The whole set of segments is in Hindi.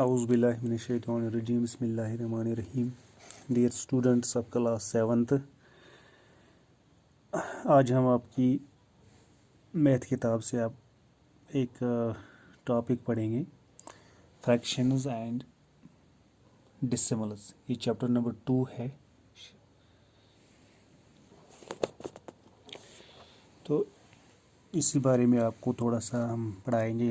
औज़ुबिल्लाहिमिनश्शैतानिर्रजीम बिस्मिल्लाहिर्रहमानिर्रहीम। Dear students of class 7th, आज हम आपकी मैथ किताब से आप एक टॉपिक पढ़ेंगे, फ्रैक्शंस एंड डेसिमल्स। ये चैप्टर नंबर 2 है। तो इसी बारे में आपको थोड़ा सा हम पढ़ाएंगे।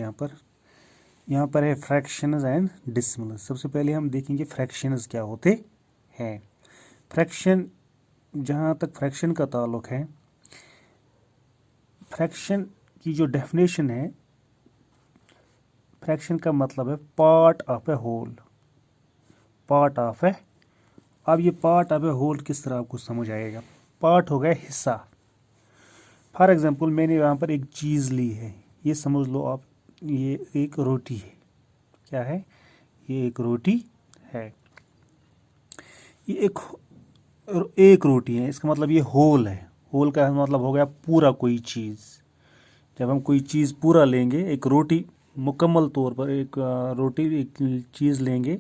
यहाँ पर है फ्रैक्शंस एंड डेसिमल्स। सबसे पहले हम देखेंगे फ्रैक्शंस क्या होते हैं। फ्रैक्शन, जहाँ तक फ्रैक्शन का ताल्लुक है, फ्रैक्शन की जो डेफिनेशन है, फ्रैक्शन का मतलब है part of a whole. Part of a, अब ये पार्ट ऑफ ए होल किस तरह आपको समझ आएगा। पार्ट हो गया हिस्सा। फॉर एग्जांपल, मैंने यहाँ पर एक चीज़ ली है, ये समझ लो आप, ये एक रोटी है। क्या है? ये एक रोटी है। ये एक रोटी है, इसका मतलब ये होल है। होल का मतलब हो गया पूरा कोई चीज़। जब हम कोई चीज़ पूरा लेंगे, एक रोटी मुकम्मल तौर पर एक चीज़ लेंगे,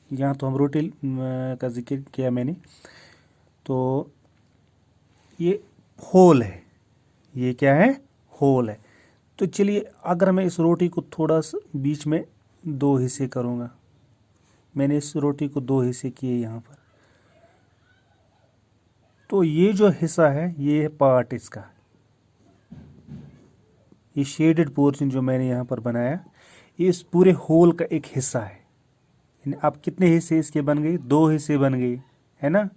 यहाँ तो हम रोटी का जिक्र किया मैंने, तो ये होल है। ये क्या है? होल है। तो चलिए, अगर मैं इस रोटी को थोड़ा सा बीच में दो हिस्से करूँगा, मैंने इस रोटी को दो हिस्से किए यहाँ पर, तो ये जो हिस्सा है ये है पार्ट इसका। ये शेडेड पोर्शन जो मैंने यहाँ पर बनाया, ये इस पूरे होल का एक हिस्सा है। अब कितने हिस्से इसके बन गए? दो हिस्से बन गए, है ना।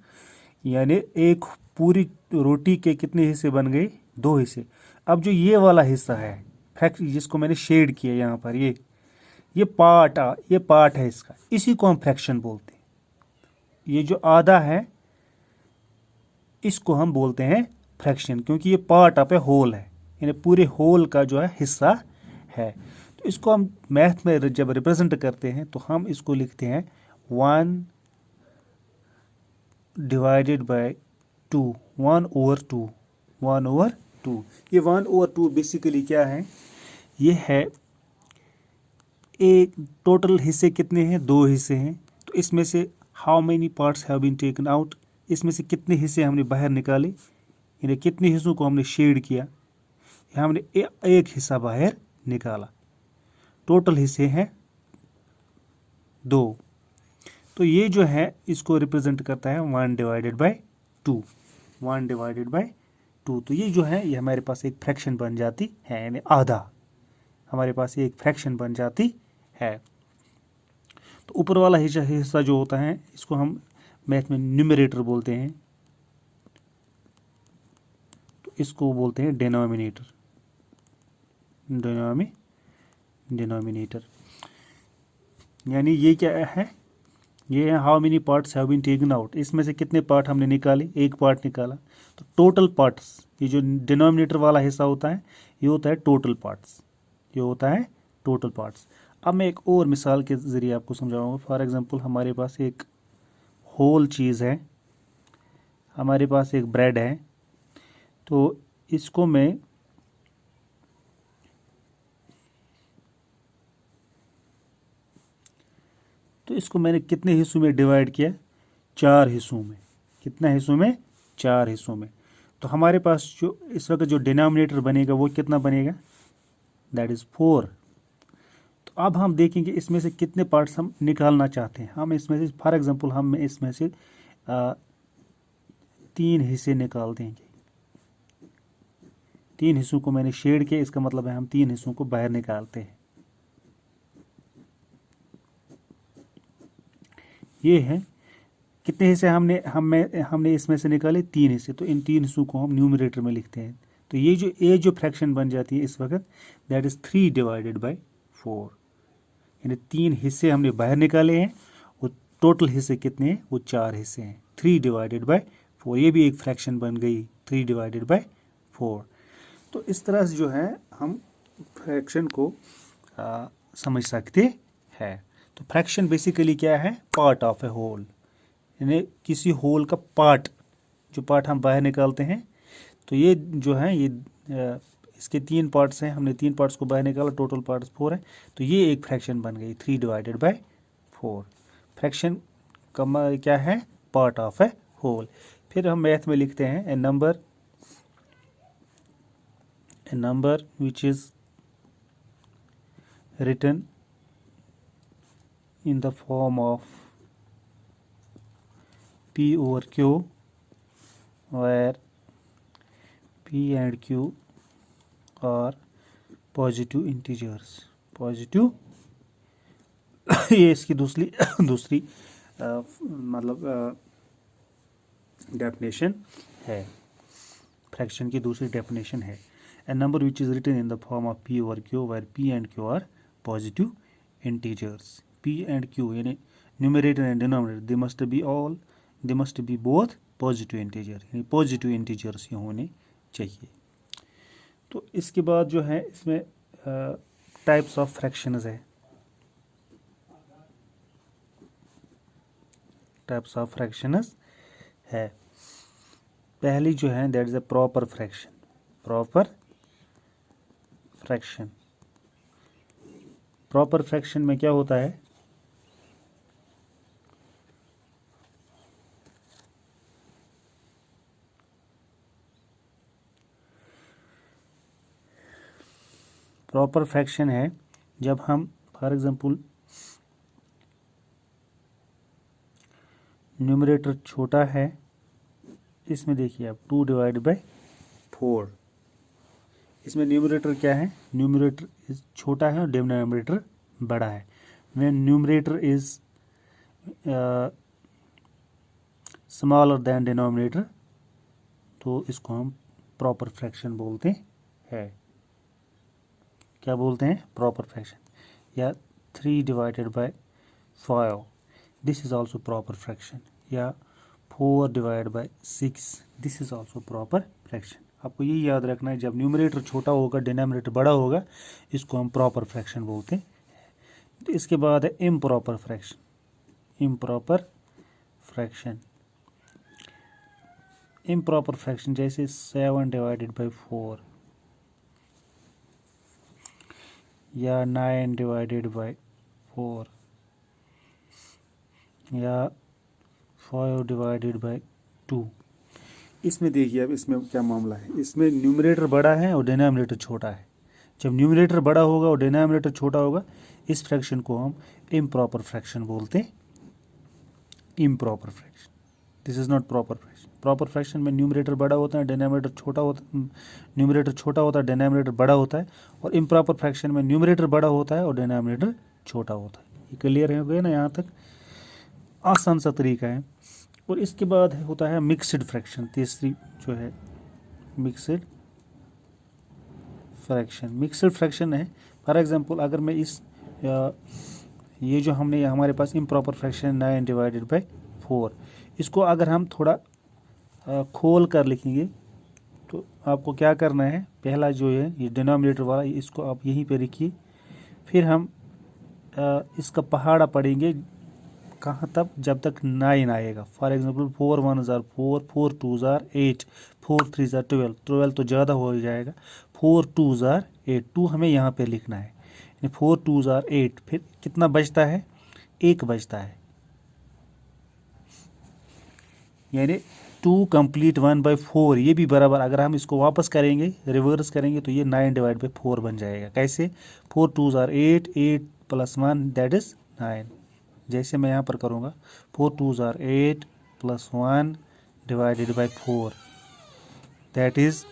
यानी एक पूरी रोटी के कितने हिस्से बन गए? दो हिस्से। अब जो ये वाला हिस्सा है, जिसको मैंने शेड किया यहाँ पर, ये पार्ट है इसका, इसी को हम फ्रैक्शन बोलते हैं। ये जो आधा है, इसको हम बोलते हैं फ्रैक्शन, क्योंकि ये पार्ट ऑफ ए होल है, यानी पूरे होल का जो है हिस्सा है। तो इसको हम मैथ में जब रिप्रेजेंट करते हैं तो हम इसको लिखते हैं 1 डिवाइडेड बाय 2, 1/2, 1/2। ये 1/2 बेसिकली क्या है? ये है एक टोटल हिस्से कितने हैं? दो हिस्से हैं। तो इसमें से how many parts have been taken out, इसमें से कितने हिस्से हमने बाहर निकाले, यानी कितने हिस्सों को हमने शेड किया। हमने एक हिस्सा बाहर निकाला। टोटल हिस्से हैं 2। तो ये जो है इसको रिप्रेजेंट करता है 1/2, 1/2। तो ये जो है, ये हमारे पास एक फ्रैक्शन बन जाती है, यानी आधा हमारे पास एक फ्रैक्शन बन जाती है। तो ऊपर वाला हिस्सा जो होता है, इसको हम मैथ में न्यूमरेटर बोलते हैं, तो इसको बोलते हैं डिनोमिनेटर। डिनोमिनेटर यानी ये क्या है? ये है how many parts have been taken out, इसमें से कितने पार्ट हमने निकाले, एक पार्ट निकाला। तो टोटल पार्ट्स, ये जो डिनोमिनेटर वाला हिस्सा होता है, ये होता है टोटल पार्ट्स। ये होता है टोटल पार्ट्स। अब मैं एक और मिसाल के ज़रिए आपको समझाऊंगा। फॉर एग्जांपल, हमारे पास एक होल चीज़ है, हमारे पास एक ब्रेड है। तो इसको मैं मैंने कितने हिस्सों में डिवाइड किया? 4 हिस्सों में। कितने हिस्सों में? 4 हिस्सों में। तो हमारे पास जो इस वक्त जो डिनोमिनेटर बनेगा वो कितना बनेगा? That is 4। तो अब हम देखेंगे इसमें से कितने पार्ट्स हम निकालना चाहते हैं। हम इसमें से, फॉर एग्जांपल, हम इसमें से 3 हिस्से निकाल देंगे। 3 हिस्सों को मैंने शेड किया, इसका मतलब है हम 3 हिस्सों को बाहर निकालते हैं। ये है कितने हिस्से हमने इसमें से निकाले? 3 हिस्से। तो इन 3 हिस्सों को हम न्यूमरेटर में लिखते हैं। तो ये जो फ्रैक्शन बन जाती है इस वक्त, दैट इज 3/4। यानी 3 हिस्से हमने बाहर निकाले हैं, वो टोटल हिस्से कितने हैं? वो 4 हिस्से हैं। 3/4, ये भी एक फ्रैक्शन बन गई, 3/4। तो इस तरह से जो है हम फ्रैक्शन को समझ सकते हैं। तो फ्रैक्शन बेसिकली क्या है? पार्ट ऑफ ए होल, यानी किसी होल का पार्ट, जो पार्ट हम बाहर निकालते हैं। तो ये जो है, ये इसके 3 पार्ट्स हैं, हमने 3 पार्ट्स को बाहर निकाला, टोटल पार्ट्स 4 है, तो ये एक फ्रैक्शन बन गई 3/4। फ्रैक्शन का क्या है, पार्ट ऑफ ए होल। फिर हम मैथ में लिखते हैं a number which is written in the form of P over Q, where P and Q are positive integers। Positive ये इसकी दूसरी मतलब डेफिनेशन है, फ्रैक्शन की दूसरी डेफिनेशन है। A number which is written in the form of P over Q, where P and Q are positive integers। P and Q यानी numerator and denominator they must be both positive integer, यानी positive integers ये होने चाहिए। तो इसके बाद जो है इसमें टाइप्स ऑफ फ्रैक्शंस है, टाइप्स ऑफ फ्रैक्शंस है। पहली जो है that is a proper fraction. Proper fraction में क्या होता है, प्रॉपर फ्रैक्शन है जब हम फॉर एग्जांपल न्यूमरेटर छोटा है, इसमें देखिए आप 2/4, इसमें न्यूमरेटर क्या है, न्यूमरेटर छोटा है और डिनोमिनेटर बड़ा है। When numerator is smaller than denominator, तो इसको हम प्रॉपर फ्रैक्शन बोलते हैं। क्या बोलते हैं, प्रॉपर फ्रैक्शन। या 3/5, this is also proper fraction. या 4/6, this is also proper fraction. आपको ये याद रखना है, जब न्यूमरेटर छोटा होगा डिनोमिनेटर बड़ा होगा, इसको हम प्रॉपर फ्रैक्शन बोलते हैं। तो इसके बाद है इम्प्रॉपर फ्रैक्शन। इम्प्रॉपर फ्रैक्शन जैसे 7/4 या 9/4 या 5/2। इसमें देखिए अब इसमें क्या मामला है, इसमें न्यूमरेटर बड़ा है और डिनोमिनेटर छोटा है। जब न्यूमरेटर बड़ा होगा और डिनोमिनेटर छोटा होगा, इस फ्रैक्शन को हम इम्प्रॉपर फ्रैक्शन बोलते हैं। Improper fraction, this is not proper fraction. Proper fraction में न्यूमरेटर बड़ा होता है, डिनोमिनेटर छोटा होता है, न्यूमरेटर छोटा होता है, डिनोमिनेटर बड़ा होता है। और इम्प्रॉपर फ्रैक्शन में न्यूमरेटर बड़ा होता है और डिनोमिनेटर छोटा होता है। ये क्लियर हो गया ना, यहाँ तक आसान सा तरीका है। और इसके बाद होता है मिक्सड फ्रैक्शन। तीसरी जो है मिक्सड फ्रैक्शन है। फॉर एग्जांपल अगर मैं इस ये जो हमने हमारे पास इम्प्रॉपर फ्रैक्शन 9/4, इसको अगर हम थोड़ा खोल कर लिखेंगे, तो आपको क्या करना है, पहला जो है ये डिनोमिनेटर वाला, इसको आप यहीं पे रखिए। फिर हम इसका पहाड़ा पढ़ेंगे कहाँ तब, जब तक 9 आएगा। फॉर एग्जांपल 4 1 4, 4 2 8, 4 3 12, 12 तो ज़्यादा हो जाएगा। 4 2 8, 2 हमें यहाँ पे लिखना है, यानी 4 2 8। फिर कितना बचता है, 1 बचता है, यानी 2 कंप्लीट 1/4। ये भी बराबर, अगर हम इसको वापस करेंगे, रिवर्स करेंगे, तो ये 9/4 बन जाएगा। कैसे, 4 2 8, 8 + 1 दैट इज 9। जैसे मैं यहाँ पर करूँगा 4 2 8 + 1/4 दैट इज़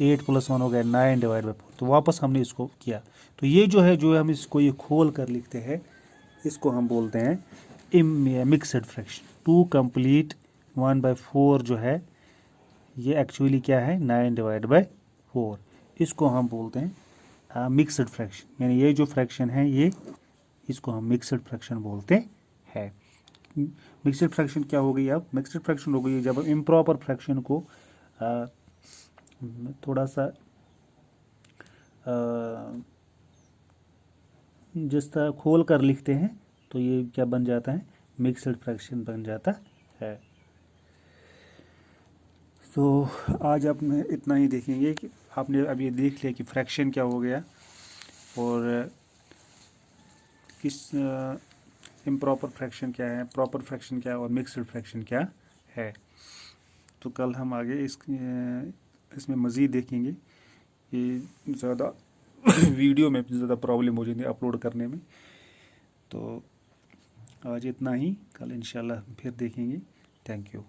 8 + 1 हो गया 9/4। तो वापस हमने इसको किया। तो ये जो है हम इसको ये खोल कर लिखते हैं, इसको हम बोलते हैं मिक्सड फ्रैक्शन। 2 कंप्लीट 1/4 जो है ये एक्चुअली क्या है, 9/4। इसको हम बोलते हैं मिक्सड फ्रैक्शन। यानी ये जो फ्रैक्शन है ये, इसको हम मिक्सड फ्रैक्शन बोलते हैं। मिक्सड फ्रैक्शन क्या हो गई, अब मिक्सड फ्रैक्शन हो गई जब हम इम्प्रॉपर फ्रैक्शन को थोड़ा सा जिस तरह खोल कर लिखते हैं, तो ये क्या बन जाता है, मिक्सड फ्रैक्शन बन जाता है। तो आज आप इतना ही देखेंगे कि आपने अब ये देख लिया कि फ्रैक्शन क्या हो गया और किस इम्प्रॉपर फ्रैक्शन क्या है, प्रॉपर फ्रैक्शन क्या है और मिक्सड फ्रैक्शन क्या है। तो कल हम आगे इसमें मज़ीद देखेंगे कि ज़्यादा वीडियो में ज़्यादा प्रॉब्लम हो जाती है अपलोड करने में। तो आज इतना ही, कल इंशाल्लाह फिर देखेंगे। Thank you.